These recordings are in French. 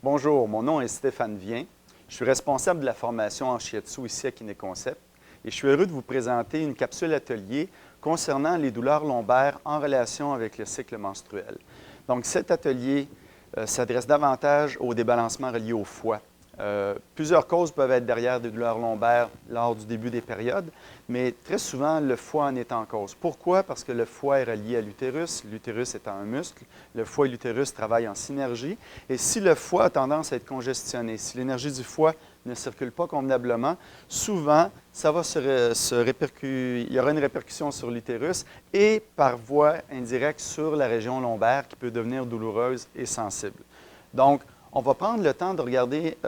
Bonjour, mon nom est Stéphane Vien. Je suis responsable de la formation en shiatsu ici à Kinéconcept et je suis heureux de vous présenter une capsule atelier concernant les douleurs lombaires en relation avec le cycle menstruel. Donc, cet atelier s'adresse davantage aux débalancements reliés au foie. Plusieurs causes peuvent être derrière des douleurs lombaires lors du début des périodes, mais très souvent, le foie en est en cause. Pourquoi? Parce que le foie est relié à l'utérus étant un muscle. Le foie et l'utérus travaillent en synergie. Et si le foie a tendance à être congestionné, si l'énergie du foie ne circule pas convenablement, souvent, ça va il y aura une répercussion sur l'utérus et par voie indirecte sur la région lombaire qui peut devenir douloureuse et sensible. Donc, on va prendre le temps de regarder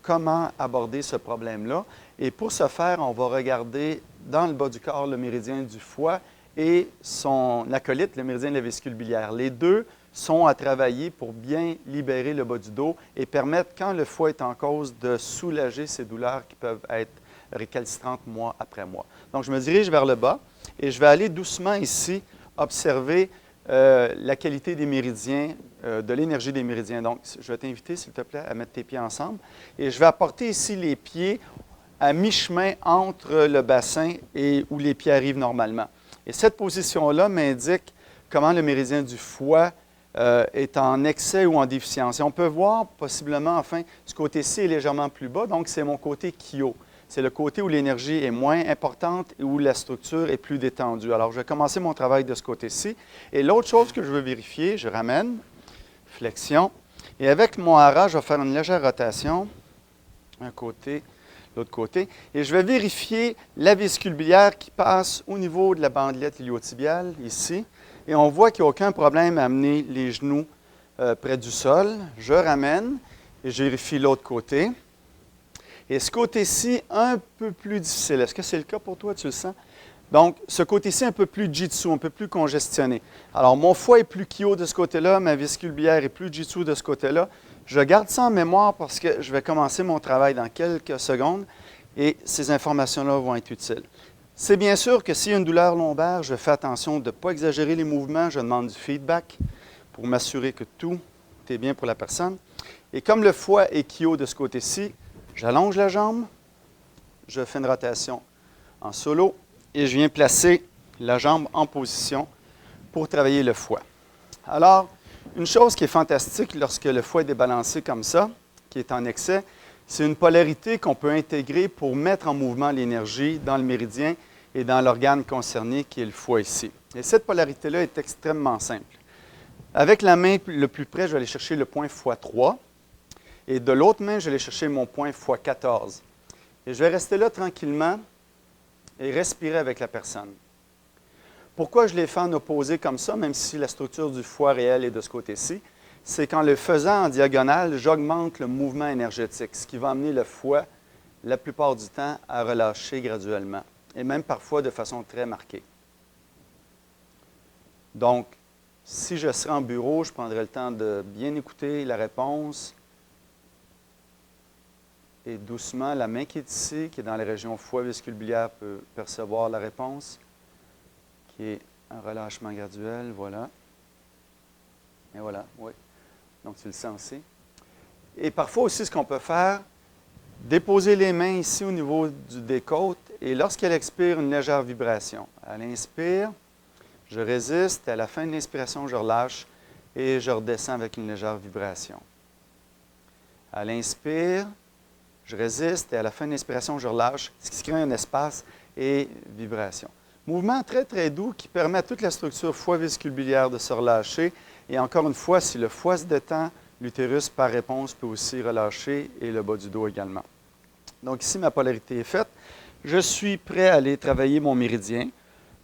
comment aborder ce problème-là. Et pour ce faire, on va regarder dans le bas du corps le méridien du foie et son acolyte, le méridien de la vésicule biliaire. Les deux sont à travailler pour bien libérer le bas du dos et permettre, quand le foie est en cause, de soulager ces douleurs qui peuvent être récalcitrantes mois après mois. Donc, je me dirige vers le bas et je vais aller doucement ici observer la qualité des méridiens, de l'énergie des méridiens. Donc, je vais t'inviter, s'il te plaît, à mettre tes pieds ensemble. Et je vais apporter ici les pieds à mi-chemin entre le bassin et où les pieds arrivent normalement. Et cette position-là m'indique comment le méridien du foie est en excès ou en déficience. Et on peut voir possiblement, enfin, ce côté-ci est légèrement plus bas, donc c'est mon côté Kyo. C'est le côté où l'énergie est moins importante et où la structure est plus détendue. Alors, je vais commencer mon travail de ce côté-ci. Et l'autre chose que je veux vérifier, je ramène, flexion. Et avec mon hara, je vais faire une légère rotation, un côté, l'autre côté. Et je vais vérifier la vésicule biliaire qui passe au niveau de la bandelette iliotibiale, ici. Et on voit qu'il n'y a aucun problème à amener les genoux près du sol. Je ramène et je vérifie l'autre côté. Et ce côté-ci, un peu plus difficile. Est-ce que c'est le cas pour toi, tu le sens? Donc, ce côté-ci, un peu plus jitsu, un peu plus congestionné. Alors, mon foie est plus kyo de ce côté-là, ma vésicule biliaire est plus jitsu de ce côté-là. Je garde ça en mémoire parce que je vais commencer mon travail dans quelques secondes et ces informations-là vont être utiles. C'est bien sûr que s'il y a une douleur lombaire, je fais attention de ne pas exagérer les mouvements. Je demande du feedback pour m'assurer que tout est bien pour la personne. Et comme le foie est kyo de ce côté-ci, j'allonge la jambe, je fais une rotation en solo et je viens placer la jambe en position pour travailler le foie. Alors, une chose qui est fantastique lorsque le foie est débalancé comme ça, qui est en excès, c'est une polarité qu'on peut intégrer pour mettre en mouvement l'énergie dans le méridien et dans l'organe concerné qui est le foie ici. Et cette polarité-là est extrêmement simple. Avec la main le plus près, je vais aller chercher le point x3. Et de l'autre main, je vais aller chercher mon point x14. Et je vais rester là tranquillement et respirer avec la personne. Pourquoi je les fais en opposé comme ça, même si la structure du foie réel est de ce côté-ci? C'est qu'en le faisant en diagonale, j'augmente le mouvement énergétique, ce qui va amener le foie, la plupart du temps, à relâcher graduellement, et même parfois de façon très marquée. Donc, si je serais en bureau, je prendrais le temps de bien écouter la réponse. Et doucement, la main qui est ici, qui est dans la région foie vésicule biliaire, peut percevoir la réponse, qui est un relâchement graduel, voilà. Et voilà, oui. Donc, tu le sens aussi. Et parfois aussi, ce qu'on peut faire, déposer les mains ici au niveau des côtes, et lorsqu'elle expire, une légère vibration. Elle inspire, je résiste, à la fin de l'inspiration, je relâche, et je redescends avec une légère vibration. Elle inspire, je résiste et à la fin de l'inspiration, je relâche, ce qui crée un espace et vibration. Mouvement très, très doux qui permet à toute la structure foie vésicule biliaire de se relâcher. Et encore une fois, si le foie se détend, l'utérus par réponse peut aussi relâcher et le bas du dos également. Donc ici, ma polarité est faite. Je suis prêt à aller travailler mon méridien.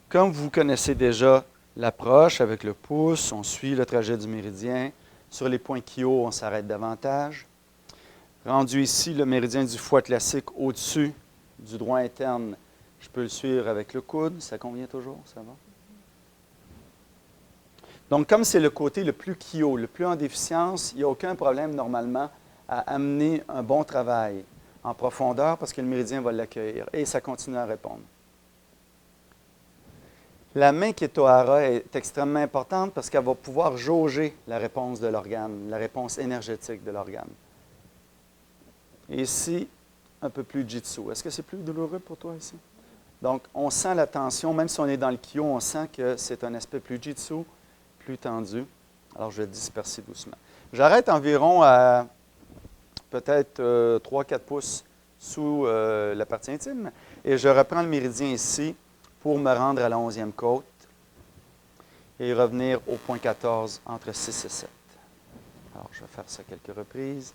Comme vous connaissez déjà l'approche avec le pouce, on suit le trajet du méridien. Sur les points Kyo, on s'arrête davantage. Rendu ici, le méridien du foie classique au-dessus du droit interne, je peux le suivre avec le coude. Ça convient toujours? Ça va? Donc, comme c'est le côté le plus Kyo, le plus en déficience, il n'y a aucun problème normalement à amener un bon travail en profondeur parce que le méridien va l'accueillir et ça continue à répondre. La main qui est au hara est extrêmement importante parce qu'elle va pouvoir jauger la réponse de l'organe, la réponse énergétique de l'organe. Et ici, un peu plus jitsu. Est-ce que c'est plus douloureux pour toi ici? Donc, on sent la tension, même si on est dans le kyo, on sent que c'est un aspect plus jitsu, plus tendu. Alors, je vais disperser doucement. J'arrête environ à peut-être 3-4 pouces sous la partie intime et je reprends le méridien ici pour me rendre à la 11e côte et revenir au point 14 entre 6 et 7. Alors, je vais faire ça quelques reprises.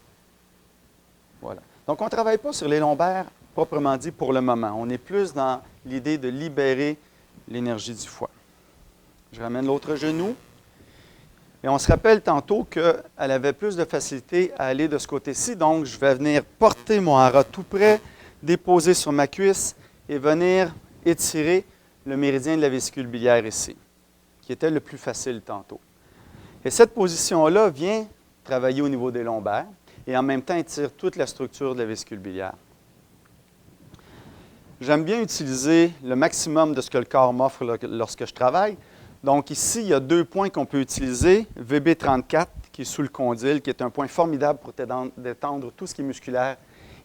Voilà. Donc, on ne travaille pas sur les lombaires proprement dit pour le moment. On est plus dans l'idée de libérer l'énergie du foie. Je ramène l'autre genou. Et on se rappelle tantôt qu'elle avait plus de facilité à aller de ce côté-ci. Donc, je vais venir porter mon hara tout près, déposer sur ma cuisse et venir étirer le méridien de la vésicule biliaire ici, qui était le plus facile tantôt. Et cette position-là vient travailler au niveau des lombaires et en même temps étire toute la structure de la vésicule biliaire. J'aime bien utiliser le maximum de ce que le corps m'offre lorsque je travaille. Donc ici, il y a 2 points qu'on peut utiliser. VB34, qui est sous le condyle, qui est un point formidable pour détendre tout ce qui est musculaire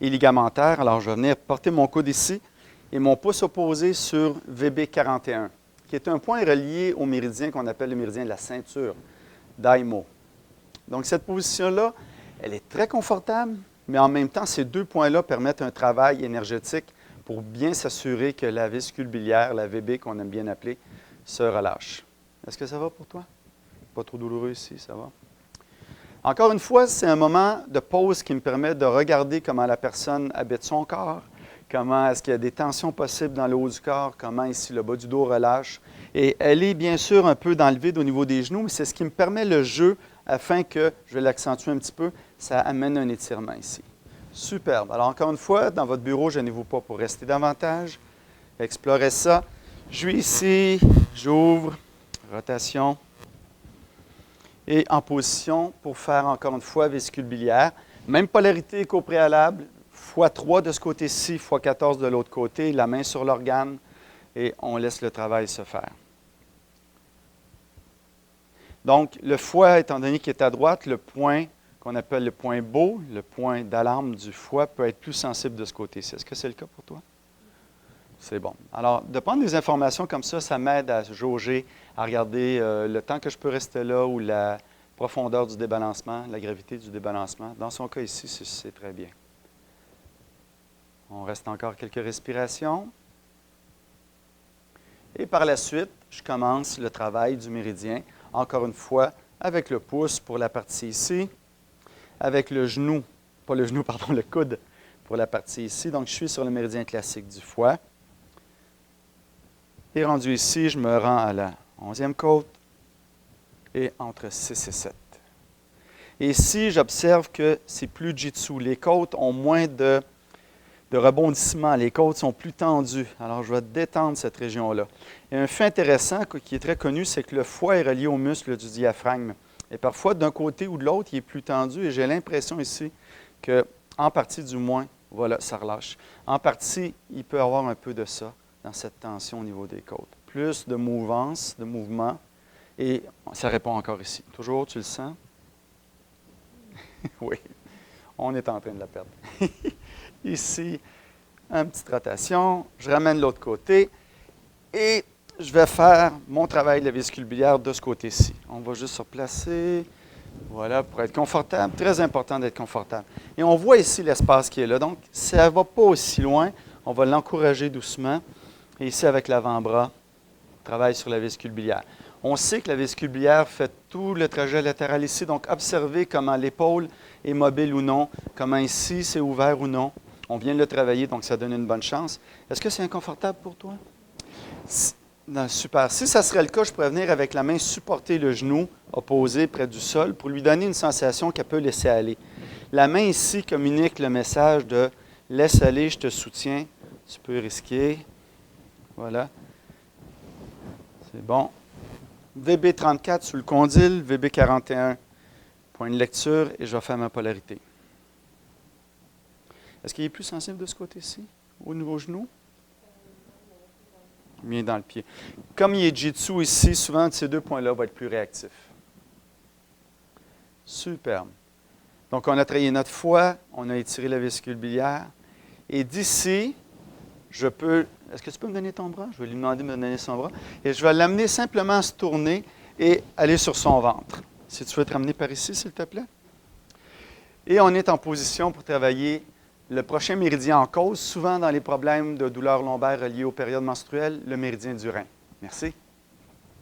et ligamentaire. Alors, je vais venir porter mon coude ici et mon pouce opposé sur VB41, qui est un point relié au méridien qu'on appelle le méridien de la ceinture, Daimo. Donc, cette position-là, elle est très confortable, mais en même temps, ces 2 points-là permettent un travail énergétique pour bien s'assurer que la vésicule biliaire, la VB qu'on aime bien appeler, se relâche. Est-ce que ça va pour toi? Pas trop douloureux ici, ça va? Encore une fois, c'est un moment de pause qui me permet de regarder comment la personne habite son corps, comment est-ce qu'il y a des tensions possibles dans le haut du corps, comment ici le bas du dos relâche. Et elle est bien sûr un peu dans le vide au niveau des genoux, mais c'est ce qui me permet le jeu afin que, je vais l'accentuer un petit peu, ça amène un étirement ici. Superbe. Alors encore une fois, dans votre bureau, gênez-vous pas pour rester davantage. Explorez ça. Je suis ici, j'ouvre, rotation, et en position pour faire encore une fois vésicule biliaire. Même polarité qu'au préalable, x3 de ce côté-ci, x14 de l'autre côté, la main sur l'organe, et on laisse le travail se faire. Donc, le foie, étant donné qu'il est à droite, le point qu'on appelle le point beau, le point d'alarme du foie, peut être plus sensible de ce côté-ci. Est-ce que c'est le cas pour toi? C'est bon. Alors, de prendre des informations comme ça m'aide à jauger, à regarder le temps que je peux rester là ou la profondeur du débalancement, la gravité du débalancement. Dans son cas ici, c'est très bien. On reste encore quelques respirations. Et par la suite, je commence le travail du méridien, encore une fois, avec le pouce pour la partie ici, avec le genou, pas le genou, pardon, le coude pour la partie ici. Donc, je suis sur le méridien classique du foie. Et rendu ici, je me rends à la 11e côte et entre 6 et 7. Et ici, j'observe que c'est plus jitsu. Les côtes ont moins de rebondissements. Les côtes sont plus tendues. Alors, je vais détendre cette région-là. Et un fait intéressant qui est très connu, c'est que le foie est relié au muscle du diaphragme. Et parfois, d'un côté ou de l'autre, il est plus tendu. Et j'ai l'impression ici qu'en partie du moins, voilà, ça relâche. En partie, il peut y avoir un peu de ça dans cette tension au niveau des côtes. Plus de mouvance, de mouvement, et ça répond encore ici. Toujours, tu le sens? Oui, on est en train de la perdre. Ici, une petite rotation, je ramène l'autre côté, et je vais faire mon travail de la vésicule biliaire de ce côté-ci. On va juste se replacer, voilà, pour être confortable. Très important d'être confortable. Et on voit ici l'espace qui est là, donc ça ne va pas aussi loin, on va l'encourager doucement. Et ici, avec l'avant-bras, on travaille sur la vésicule biliaire. On sait que la vésicule biliaire fait tout le trajet latéral ici, donc observez comment l'épaule est mobile ou non, comment ici c'est ouvert ou non. On vient de le travailler, donc ça donne une bonne chance. Est-ce que c'est inconfortable pour toi? Non, super. Si ça serait le cas, je pourrais venir avec la main supporter le genou opposé près du sol pour lui donner une sensation qu'elle peut laisser aller. La main ici communique le message de « laisse aller, je te soutiens, tu peux risquer ». Voilà. C'est bon. VB34 sous le condyle, VB41, point de lecture, et je vais faire ma polarité. Est-ce qu'il est plus sensible de ce côté-ci, au niveau genou? bien dans le pied. Comme il est jitsu ici, souvent ces deux points-là vont être plus réactifs. Superbe. Donc, on a travaillé notre foie, on a étiré la vésicule biliaire. Et d'ici, je peux... Est-ce que tu peux me donner ton bras? Je vais lui demander de me donner son bras. Et je vais l'amener simplement à se tourner et aller sur son ventre. Si tu veux te ramener par ici, s'il te plaît. Et on est en position pour travailler le prochain méridien en cause, souvent dans les problèmes de douleurs lombaires reliés aux périodes menstruelles, le méridien du rein. Merci.